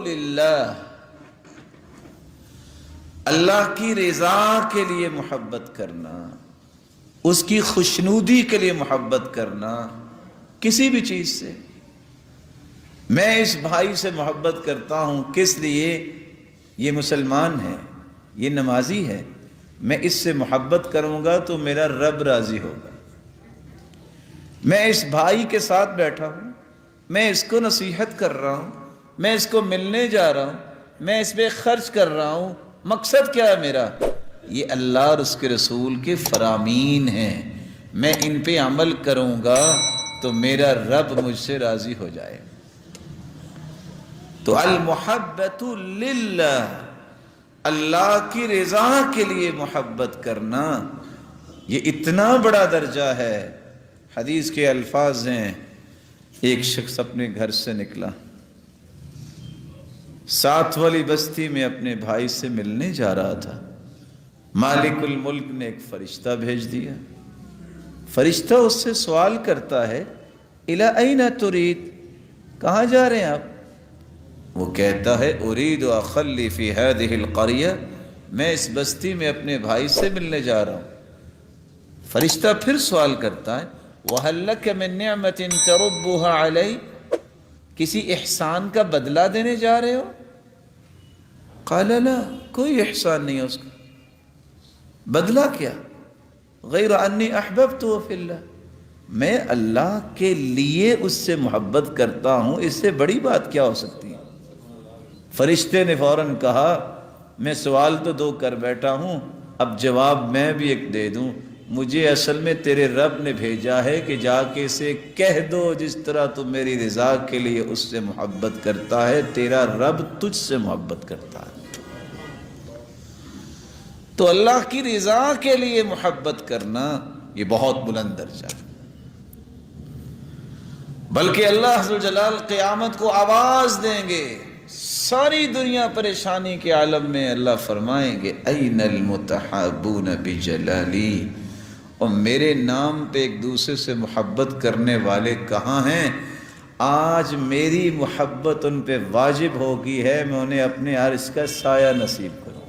للہ، اللہ کی رضا کے لیے محبت کرنا، اس کی خوشنودی کے لیے محبت کرنا، کسی بھی چیز سے۔ میں اس بھائی سے محبت کرتا ہوں، کس لیے؟ یہ مسلمان ہے، یہ نمازی ہے، میں اس سے محبت کروں گا تو میرا رب راضی ہوگا۔ میں اس بھائی کے ساتھ بیٹھا ہوں، میں اس کو نصیحت کر رہا ہوں، میں اس کو ملنے جا رہا ہوں، میں اس پہ خرچ کر رہا ہوں، مقصد کیا ہے میرا؟ یہ اللہ اور اس کے رسول کے فرامین ہیں، میں ان پہ عمل کروں گا تو میرا رب مجھ سے راضی ہو جائے۔ تو المحبت للہ، اللہ کی رضا کے لیے محبت کرنا، یہ اتنا بڑا درجہ ہے۔ حدیث کے الفاظ ہیں، ایک شخص اپنے گھر سے نکلا، ساتھ والی بستی میں اپنے بھائی سے ملنے جا رہا تھا، مالک الملک نے ایک فرشتہ بھیج دیا۔ فرشتہ اس سے سوال کرتا ہے، الی این ترید، کہاں جا رہے ہیں آپ؟ وہ کہتا ہے، ارید اخلی فی ہذہ القریہ، میں اس بستی میں اپنے بھائی سے ملنے جا رہا ہوں۔ فرشتہ پھر سوال کرتا ہے، وہل لک من نعمت تربها علی، کسی احسان کا بدلہ دینے جا رہے ہو؟ قال لا، کوئی احسان نہیں ہے اس کا، بدلہ کیا؟ غیر انی احببتہ فی اللہ، میں اللہ کے لیے اس سے محبت کرتا ہوں، اس سے بڑی بات کیا ہو سکتی ہے؟ فرشتے نے فوراً کہا، میں سوال تو دو کر بیٹھا ہوں، اب جواب میں بھی ایک دے دوں، مجھے اصل میں تیرے رب نے بھیجا ہے کہ جا کے اسے کہہ دو، جس طرح تو میری رضا کے لیے اس سے محبت کرتا ہے، تیرا رب تجھ سے محبت کرتا ہے۔ تو اللہ کی رضا کے لیے محبت کرنا یہ بہت بلند درجہ ہے۔ بلکہ اللہ عز و جلال قیامت کو آواز دیں گے، ساری دنیا پریشانی کے عالم میں اللہ فرمائیں گے، این المتحابون بجلالی، اور میرے نام پہ ایک دوسرے سے محبت کرنے والے کہاں ہیں؟ آج میری محبت ان پہ واجب ہو گئی ہے، میں انہیں اپنے عرش کا سایہ نصیب کروں۔